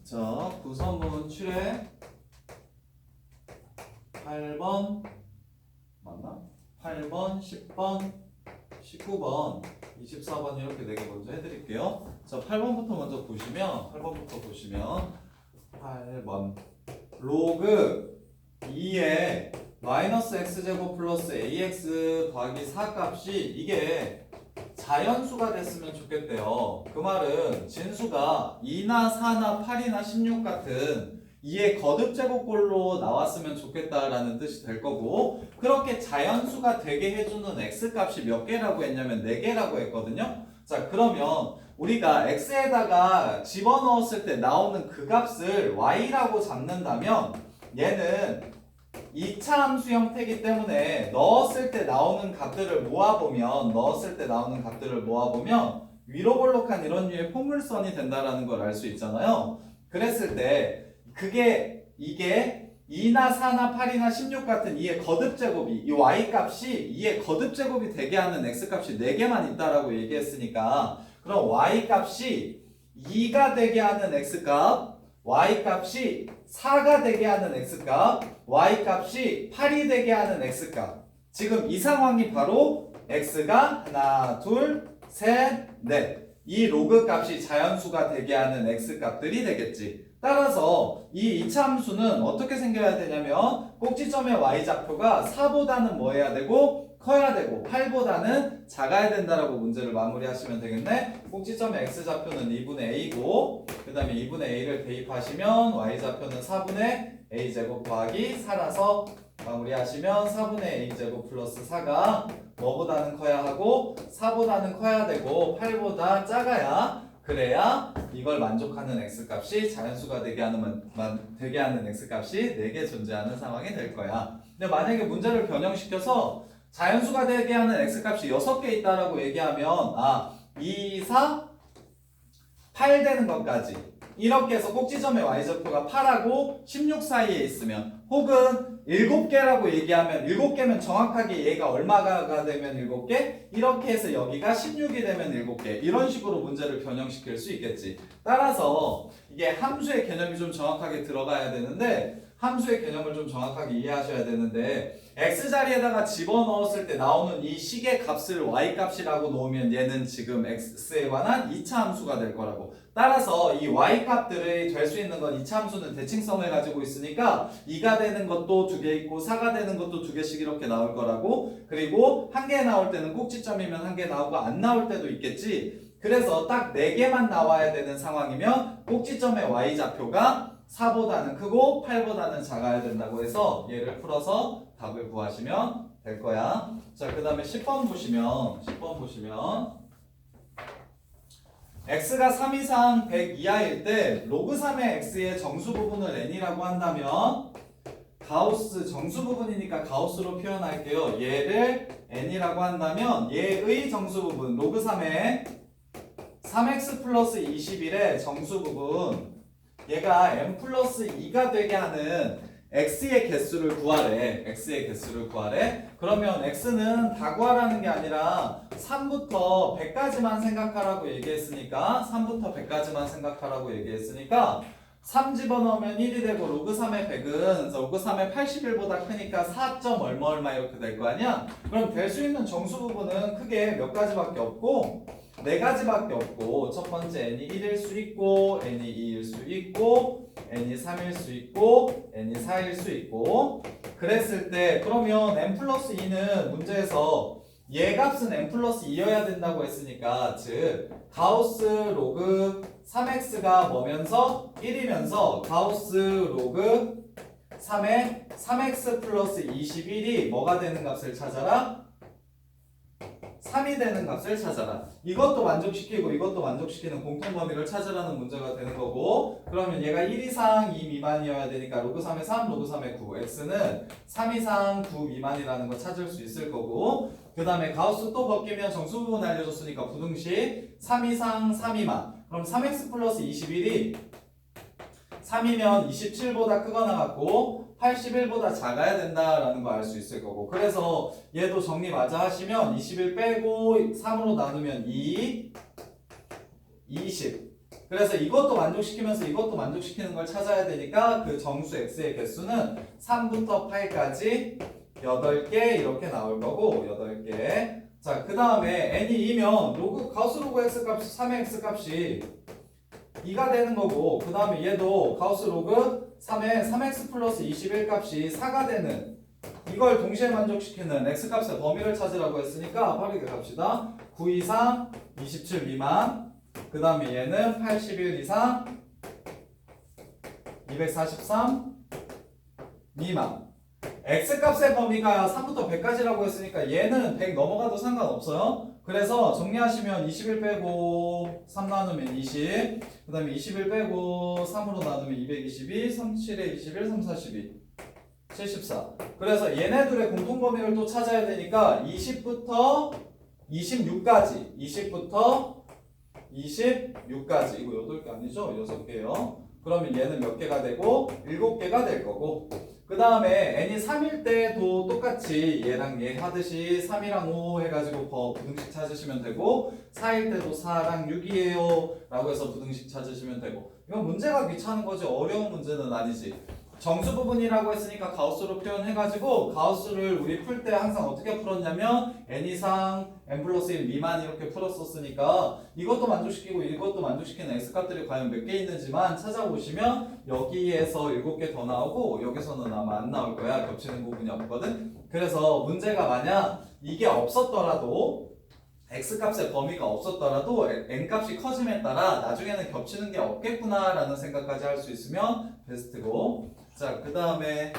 자, 구성문 출해 8번 맞나? 8번, 10번, 19번, 24번 이렇게 4개 먼저 해드릴게요. 자, 8번부터 먼저 보시면 8번 로그 2에 마이너스 x제곱 플러스 ax 더하기 4 값이 이게 자연수가 됐으면 좋겠대요. 그 말은 진수가 2나 4나 8이나 16 같은 2의 거듭제곱꼴로 나왔으면 좋겠다라는 뜻이 될 거고, 그렇게 자연수가 되게 해주는 x값이 몇 개라고 했냐면 4개라고 했거든요. 자, 그러면 우리가 x에다가 집어넣었을 때 나오는 그 값을 y라고 잡는다면 얘는 2차 함수 형태이기 때문에 넣었을 때 나오는 값들을 모아보면 위로 볼록한 이런 류의 포물선이 된다라는 걸 알 수 있잖아요. 그랬을 때 이게 2나 4나 8이나 16 같은 2의 거듭제곱이, 이 y값이 2의 거듭제곱이 되게 하는 x값이 4개만 있다라고 얘기했으니까, 그럼 y값이 2가 되게 하는 x값, y값이 4가 되게 하는 x값, y값이 8이 되게 하는 x값. 지금 이 상황이 바로 x가 하나, 둘, 셋, 넷. 이 로그 값이 자연수가 되게 하는 x값들이 되겠지. 따라서 이 이차함수는 어떻게 생겨야 되냐면 꼭지점의 y좌표가 4보다는 뭐 해야 되고? 커야 되고 8보다는 작아야 된다라고 문제를 마무리하시면 되겠네. 꼭지점의 x좌표는 2분의 a고, 그 다음에 2분의 a를 대입하시면 y좌표는 4분의 a제곱 더하기 4라서 마무리하시면 4분의 a제곱 플러스 4가 뭐보다는 커야 하고 4보다는 커야 되고 8보다 작아야, 그래야 이걸 만족하는 x값이 자연수가 되게 하는 x값이 4개 존재하는 상황이 될 거야. 근데 만약에 문제를 변형시켜서 자연수가 되게 하는 x값이 6개 있다라고 얘기하면 2, 4, 8 되는 것까지 이렇게 해서 꼭지점의 y좌표가 8하고 16 사이에 있으면, 혹은 7개라고 얘기하면 7개면 정확하게 얘가 얼마가 되면 7개? 이렇게 해서 여기가 16이 되면 7개. 이런 식으로 문제를 변형시킬 수 있겠지. 따라서 이게 함수의 개념이 좀 정확하게 들어가야 되는데, 함수의 개념을 좀 정확하게 이해하셔야 되는데, x자리에다가 집어넣었을 때 나오는 이 식의 값을 y값이라고 놓으면 얘는 지금 x에 관한 2차 함수가 될 거라고. 따라서 이 y값들이 될 수 있는 건 2차 함수는 대칭성을 가지고 있으니까 2가 되는 것도 2개 있고 4가 되는 것도 2개씩 이렇게 나올 거라고. 그리고 1개 나올 때는 꼭지점이면 1개 나오고 안 나올 때도 있겠지. 그래서 딱 4개만 나와야 되는 상황이면 꼭지점의 y좌표가 4보다는 크고 8보다는 작아야 된다고 해서 얘를 풀어서 답을 구하시면 될 거야. 자, 그 다음에 10번 보시면 x가 3 이상 100 이하일 때 로그 3의 x의 정수 부분을 n이라고 한다면, 가우스 정수 부분이니까 가우스로 표현할게요. 얘를 n이라고 한다면 얘의 정수 부분 로그 3의 3x 플러스 21의 정수 부분, 얘가 n 플러스 2가 되게 하는 x의 개수를 구하래. 그러면 x는 다 구하라는 게 아니라 3부터 100까지만 생각하라고 얘기했으니까 3 집어넣으면 1이 되고, 로그 3의 100은 로그 3의 81보다 크니까 4점 얼마 이렇게 될 거 아니야? 그럼 될 수 있는 정수 부분은 크게 몇 가지밖에 없고 4가지밖에 없고, 첫 번째 n이 1일 수 있고, n이 2일 수 있고, n이 3일 수 있고, n이 4일 수 있고. 그랬을 때 그러면 n 플러스 2는 문제에서 얘 값은 n 플러스 2여야 된다고 했으니까, 즉 가우스 로그 3x가 뭐면서 1이면서 가우스 로그 3의 3x 플러스 21이 뭐가 되는 값을 찾아라? 3이 되는 값을 찾아라. 이것도 만족시키고 이것도 만족시키는 공통범위를 찾으라는 문제가 되는 거고, 그러면 얘가 1 이상 2 미만이어야 되니까 로그 3의 3, 로그 3의 9, x는 3 이상 9 미만이라는 거 찾을 수 있을 거고, 그 다음에 가우스 또 벗기면 정수 부분 알려줬으니까 부등식 3 이상 3 미만. 그럼 3x 플러스 21이 3이면 27보다 크거나 같고 81보다 작아야 된다라는 거 알 수 있을 거고, 그래서 얘도 정리 마저 하시면 21 빼고 3으로 나누면 2, 20. 그래서 이것도 만족시키면서 이것도 만족시키는 걸 찾아야 되니까 그 정수 x의 개수는 3부터 8까지 8개 이렇게 나올 거고 8개. 자, 그 다음에 n이 2면 가우스 로그 x 값이 3의 x 값이 2가 되는 거고 그 다음에 얘도 가우스 로그 3의 3x 플러스 21 값이 4가 되는 이걸 동시에 만족시키는 x 값의 범위를 찾으라고 했으니까 빠르게 갑시다. 9 이상 27 미만 그 다음에 얘는 81 이상 243 미만 x값의 범위가 3부터 100까지라고 했으니까 얘는 100 넘어가도 상관없어요. 그래서 정리하시면 21 빼고 3 나누면 20 그 다음에 21 빼고 3으로 나누면 222 37에 21 3 42 74 그래서 얘네들의 공통범위를 또 찾아야 되니까 20부터 26까지 20부터 26까지 이거 8개 아니죠? 6개요. 그러면 얘는 몇 개가 되고 7개가 될 거고 그 다음에 n이 3일 때도 똑같이 얘랑 얘 하듯이 3이랑 5 해가지고 부등식 찾으시면 되고 4일 때도 4랑 6이에요 라고 해서 부등식 찾으시면 되고 이건 문제가 귀찮은 거지 어려운 문제는 아니지. 정수 부분이라고 했으니까 가우스로 표현해가지고 가우스를 우리 풀 때 항상 어떻게 풀었냐면 n 이상 n 플러스 1 미만 이렇게 풀었었으니까 이것도 만족시키고 이것도 만족시키는 x값들이 과연 몇 개 있는지만 찾아보시면 여기에서 7개 더 나오고 여기서는 아마 안 나올 거야. 겹치는 부분이 없거든. 그래서 문제가 만약 이게 없었더라도 x값의 범위가 없었더라도 n값이 커짐에 따라 나중에는 겹치는 게 없겠구나 라는 생각까지 할 수 있으면 베스트고 자, 그 다음에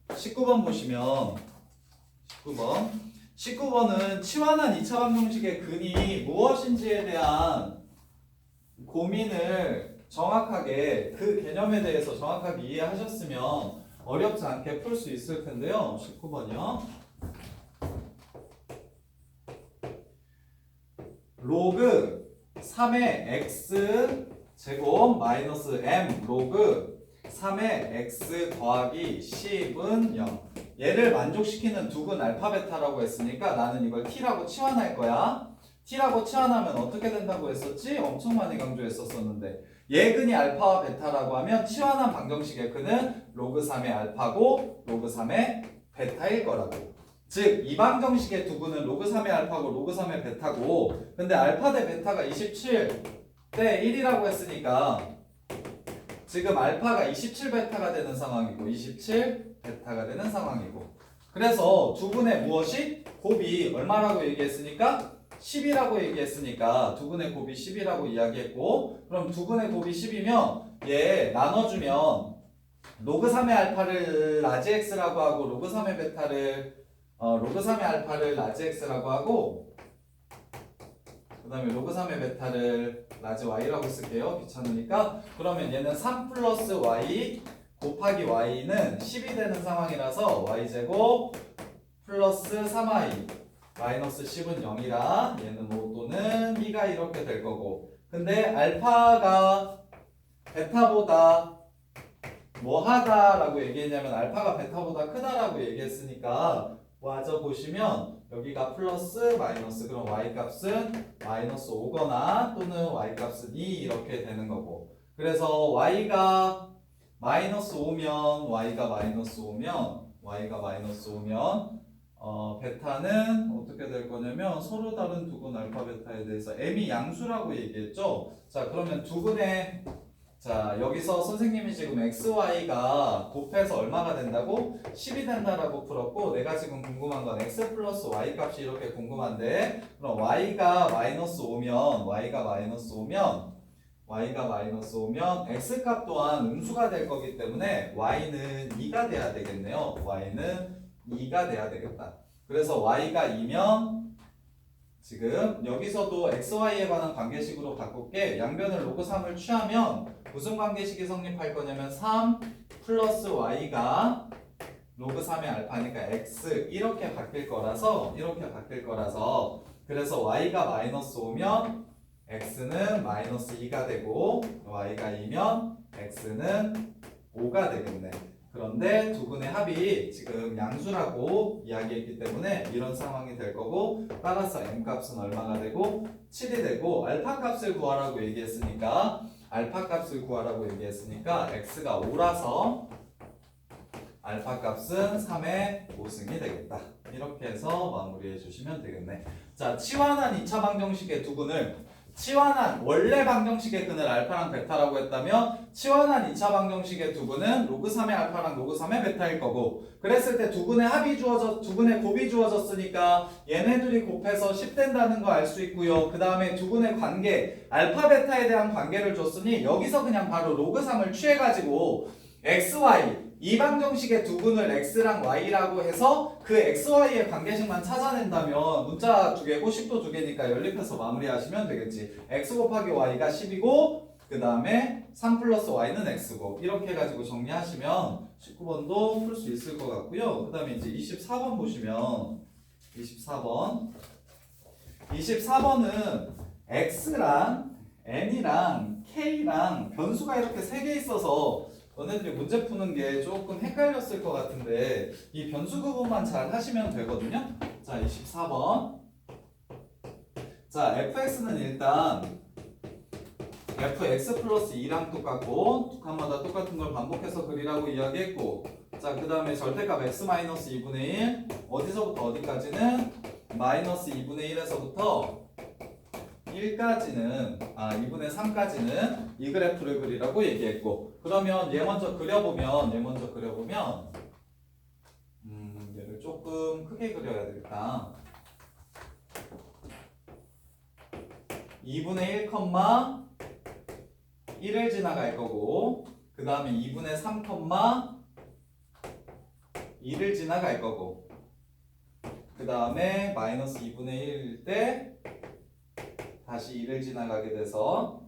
19번 보시면 19번은 치환한 2차 방정식의 근이 무엇인지에 대한 고민을 정확하게 그 개념에 대해서 정확하게 이해하셨으면 어렵지 않게 풀 수 있을 텐데요. 19번이요. 로그 3의 x 제곱 마이너스 m 로그 3의 x 더하기 10은 0 얘를 만족시키는 두근 알파 베타라고 했으니까 나는 이걸 t라고 치환할 거야. t라고 치환하면 어떻게 된다고 했었지? 엄청 많이 강조했었는데 얘근이 알파와 베타라고 하면 치환한 방정식의 근은 로그 3의 알파고 로그 3의 베타일 거라고. 즉 이 방정식의 두근은 로그 3의 알파고 로그 3의 베타고 근데 알파 대 베타가 27 대 1이라고 했으니까 지금 알파가 27 베타가 되는 상황이고 27 베타가 되는 상황이고 그래서 두근의 무엇이? 곱이 얼마라고 얘기했으니까? 10이라고 얘기했으니까 두근의 곱이 10이라고 이야기했고 그럼 두근의 곱이 10이면 얘 나눠주면 로그 3의 알파를 라지 x라고 하고 로그 3의 베타를 로그 3의 알파를 라지 x라고 하고 그 다음에 로그 3의 베타를 라지 y라고 쓸게요. 귀찮으니까 그러면 얘는 3 플러스 y 곱하기 y는 10이 되는 상황이라서 y제곱 플러스 3y 마이너스 10은 0이라 얘는 5 또는 2가 이렇게 될 거고 근데 알파가 베타보다 뭐하다 라고 얘기했냐면 알파가 베타보다 크다라고 얘기했으니까 와저 보시면 여기가 플러스 마이너스 그럼 y값은 마이너스 5거나 또는 y값은 2 이렇게 되는 거고 그래서 y가 마이너스 5면 y가 마이너스 5면 베타는 어떻게 될 거냐면 서로 다른 두근 알파 베타에 대해서 m이 양수라고 얘기했죠. 자 그러면 두근의 자 여기서 선생님이 지금 xy가 곱해서 얼마가 된다고? 10이 된다라고 풀었고 내가 지금 궁금한 건 x 플러스 y 값이 이렇게 궁금한데 그럼 y가 마이너스 5면 x 값 또한 음수가 될 거기 때문에 y는 2가 돼야 되겠네요. y는 2가 돼야 되겠다. 그래서 y가 2면 지금 여기서도 xy에 관한 관계식으로 바꿀게. 양변을 로그 3을 취하면 무슨 관계식이 성립할 거냐면 3 플러스 y가 로그 3의 알파니까 x 이렇게 바뀔 거라서 그래서 y가 마이너스 5면 x는 마이너스 2가 되고 y가 2면 x는 5가 되겠네. 그런데 두근의 합이 지금 양수라고 이야기했기 때문에 이런 상황이 될 거고 따라서 m값은 얼마가 되고 7이 되고 알파 값을 구하라고 얘기했으니까 알파 값을 구하라고 얘기했으니까 x가 5라서 알파 값은 3의 5승이 되겠다. 이렇게 해서 마무리해 주시면 되겠네. 자, 치환한 2차 방정식의 두근을 치환한 원래 방정식의 근을 알파랑 베타라고 했다면 치환한 2차 방정식의 두근은 로그 3의 알파랑 로그 3의 베타일 거고 그랬을 때 두근의 합이 주어져 두근의 곱이 주어졌으니까 얘네 둘이 곱해서 10 된다는 거 알 수 있고요. 그 다음에 두근의 관계 알파 베타에 대한 관계를 줬으니 여기서 그냥 바로 로그 3을 취해가지고 xy 이 방정식의 두근을 x랑 y라고 해서 그 xy의 관계식만 찾아낸다면 문자 2개고 10도 2개니까 연립해서 마무리하시면 되겠지. x 곱하기 y가 10이고 그 다음에 3 플러스 y는 x고 이렇게 해가지고 정리하시면 19번도 풀 수 있을 것 같고요. 그 다음에 이제 24번 보시면 24번은 x랑 n이랑 k랑 변수가 이렇게 3개 있어서 너네들이 문제 푸는 게 조금 헷갈렸을 것 같은데 이 변수 구분만 잘 하시면 되거든요. 자, 24번. 자, fx는 일단 fx 플러스 2랑 똑같고 두 칸마다 똑같은 걸 반복해서 그리라고 이야기했고 자, 그 다음에 절대값 x 마이너스 2분의 1 어디서부터 어디까지는 마이너스 2분의 1에서부터 1까지는 2분의 3까지는 이 그래프를 그리라고 얘기했고 그러면 얘 먼저 그려보면 얘를 조금 크게 그려야 되겠다. 2분의 1,1을 지나갈 거고 그 다음에 2분의 3,2를 지나갈 거고 그 다음에 마이너스 2분의 1일 때 다시 2를 지나가게 돼서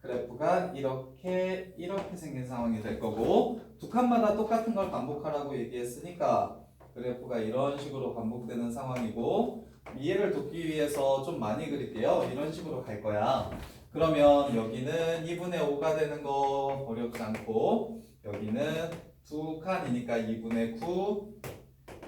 그래프가 이렇게 생긴 상황이 될 거고 두 칸마다 똑같은 걸 반복하라고 얘기했으니까 그래프가 이런 식으로 반복되는 상황이고 이해를 돕기 위해서 좀 많이 그릴게요. 이런 식으로 갈 거야. 그러면 여기는 2분의 5가 되는 거 어렵지 않고 여기는 두 칸이니까 2분의 9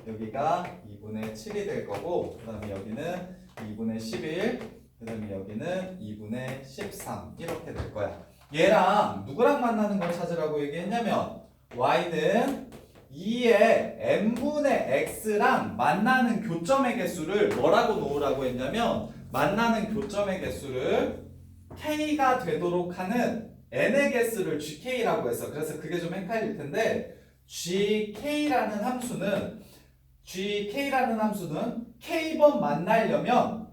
여기가 2분의 7이 될 거고 그 다음에 여기는 2분의 11 그 다음에 여기는 2분의 13 이렇게 될 거야. 얘랑 누구랑 만나는 걸 찾으라고 얘기했냐면 y는 2의 n분의 x랑 만나는 교점의 개수를 뭐라고 놓으라고 했냐면 만나는 교점의 개수를 k가 되도록 하는 n의 개수를 gk라고 했어. 그래서 그게 좀 헷갈릴 텐데 gk라는 함수는 k번 만나려면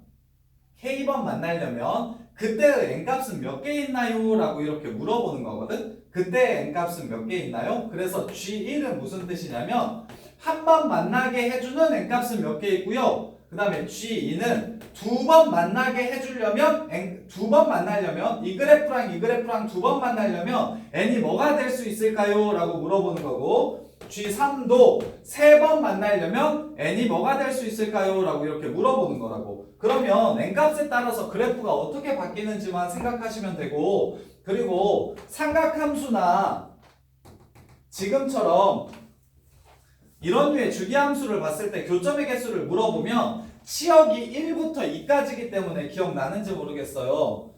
그때의 n값은 몇 개 있나요? 라고 이렇게 물어보는 거거든. 그때의 n값은 몇 개 있나요? 그래서 G1은 무슨 뜻이냐면 한 번 만나게 해주는 n값은 몇 개 있고요. 그 다음에 G2는 두 번 만나게 해주려면 두 번 만나려면 이 그래프랑 두 번 만나려면 n이 뭐가 될 수 있을까요? 라고 물어보는 거고 G3도 세 번 만나려면 n이 뭐가 될 수 있을까요? 라고 이렇게 물어보는 거라고. 그러면 n값에 따라서 그래프가 어떻게 바뀌는지만 생각하시면 되고 그리고 삼각함수나 지금처럼 이런 류의 주기함수를 봤을 때 교점의 개수를 물어보면 치역이 1부터 2까지이기 때문에 기억나는지 모르겠어요.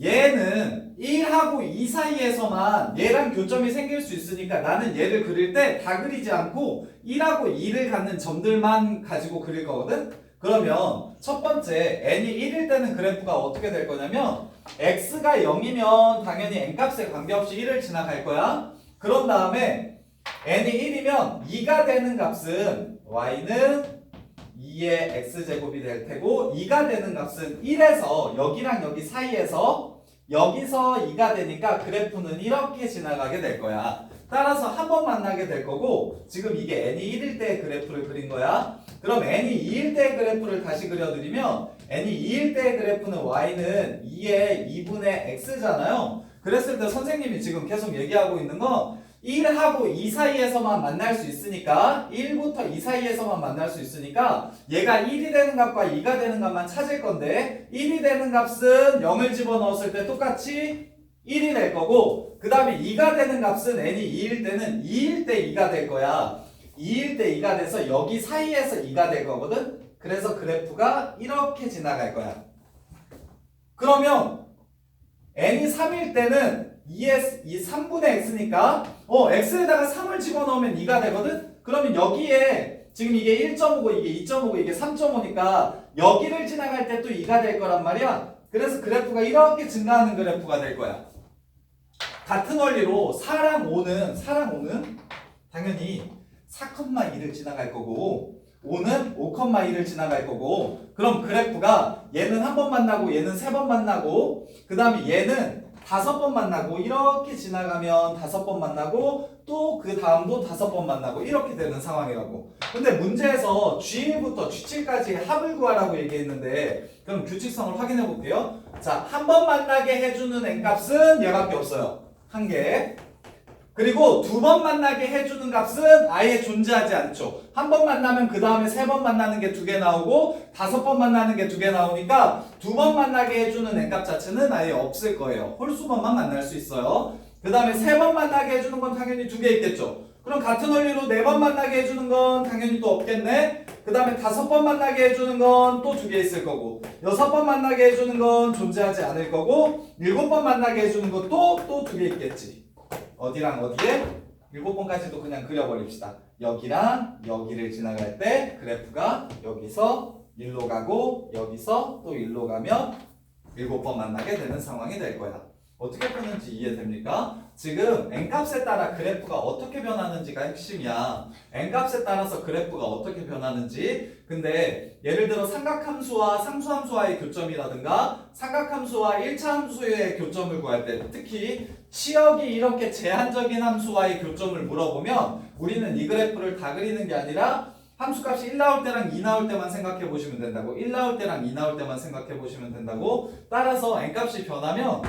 얘는 1하고 2 사이에서만 얘랑 교점이 생길 수 있으니까 나는 얘를 그릴 때 다 그리지 않고 1하고 2를 갖는 점들만 가지고 그릴 거거든? 그러면 첫 번째 n이 1일 때는 그래프가 어떻게 될 거냐면 x가 0이면 당연히 n값에 관계없이 1을 지나갈 거야. 그런 다음에 n이 1이면 2가 되는 값은 y는 2의 x제곱이 될 테고 2가 되는 값은 1에서 여기랑 여기 사이에서 여기서 2가 되니까 그래프는 이렇게 지나가게 될 거야. 따라서 한 번 만나게 될 거고 지금 이게 n이 1일 때의 그래프를 그린 거야. 그럼 n이 2일 때의 그래프를 다시 그려드리면 n이 2일 때의 그래프는 y는 2의 2분의 x잖아요. 그랬을 때 선생님이 지금 계속 얘기하고 있는 건 1하고 2 사이에서만 만날 수 있으니까 1부터 2 사이에서만 만날 수 있으니까 얘가 1이 되는 값과 2가 되는 값만 찾을 건데 1이 되는 값은 0을 집어넣었을 때 똑같이 1이 될 거고 그 다음에 2가 되는 값은 n이 2일 때는 2일 때 2가 될 거야. 2일 때 2가 돼서 여기 사이에서 2가 될 거거든. 그래서 그래프가 이렇게 지나갈 거야. 그러면 n이 3일 때는 2의 3분의 x니까 x에다가 3을 집어넣으면 2가 되거든? 그러면 여기에 지금 이게 1.5고 이게 2.5고 이게 3.5니까 여기를 지나갈 때 또 2가 될 거란 말이야. 그래서 그래프가 이렇게 증가하는 그래프가 될 거야. 같은 원리로 4랑 5는 당연히 4,2를 지나갈 거고 5는 5,2를 지나갈 거고 그럼 그래프가 얘는 한 번 만나고 얘는 3번 만나고 그 다음에 얘는 5번 만나고 이렇게 지나가면 5번 만나고 또 그 다음도 5번 만나고 이렇게 되는 상황이라고. 근데 문제에서 G1부터 G7까지 합을 구하라고 얘기했는데 그럼 규칙성을 확인해 볼게요. 자, 한 번 만나게 해주는 n값은 얘밖에 없어요. 한 개. 그리고 두 번 만나게 해주는 값은 아예 존재하지 않죠. 한 번 만나면 그 다음에 3번 만나는 게 2개 나오고 5번 만나는 게 2개 나오니까 두 번 만나게 해주는 n값 자체는 아예 없을 거예요. 홀수번만 만날 수 있어요. 그 다음에 3번 만나게 해주는 건 당연히 2개 있겠죠. 그럼 같은 원리로 4번 만나게 해주는 건 당연히 또 없겠네. 그 다음에 5번 만나게 해주는 건 또 2개 있을 거고 6번 만나게 해주는 건 존재하지 않을 거고 7번 만나게 해주는 것도 또 2개 있겠지. 어디랑 어디에? 7번까지도 그냥 그려버립시다. 여기랑 여기를 지나갈 때 그래프가 여기서 1로 가고 여기서 또 1로 가면 7번 만나게 되는 상황이 될 거야. 어떻게 푸는지 이해됩니까? 지금 n값에 따라 그래프가 어떻게 변하는지가 핵심이야. n값에 따라서 그래프가 어떻게 변하는지. 근데 예를 들어 삼각함수와 상수함수와의 교점이라든가 삼각함수와 1차 함수의 교점을 구할 때 특히 치역이 이렇게 제한적인 함수와의 교점을 물어보면 우리는 이 그래프를 다 그리는 게 아니라 함수값이 1 나올 때랑 2 나올 때만 생각해 보시면 된다고. 1 나올 때랑 2 나올 때만 생각해 보시면 된다고. 따라서 n값이 변하면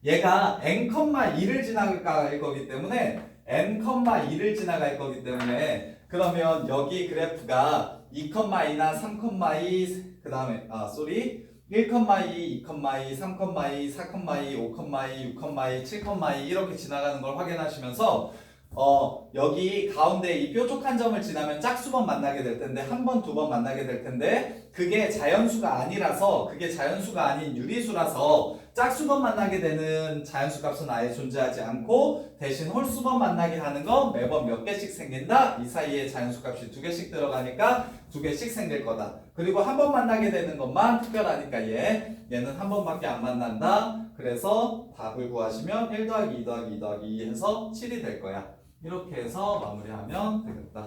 얘가 n,2를 지나갈 거기 때문에 n,2를 지나갈 거기 때문에 그러면 여기 그래프가 2,2나 3,2 그 다음에 1,2, 2,2, 3,2, 4,2, 5,2, 6,2, 7,2 이렇게 지나가는 걸 확인하시면서 여기 가운데 이 뾰족한 점을 지나면 짝수번 만나게 될 텐데 한 번, 두 번 만나게 될 텐데 그게 자연수가 아니라서 그게 자연수가 아닌 유리수라서 짝수번 만나게 되는 자연수 값은 아예 존재하지 않고 대신 홀수번 만나게 하는 건 매번 몇 개씩 생긴다. 이 사이에 자연수 값이 2개씩 들어가니까 2개씩 생길 거다. 그리고 한 번 만나게 되는 것만 특별하니까 얘는 한 번밖에 안 만난다. 그래서 답을 구하시면 1 더하기 2 더하기 2 더하기 2 해서 7이 될 거야. 이렇게 해서 마무리하면 되겠다.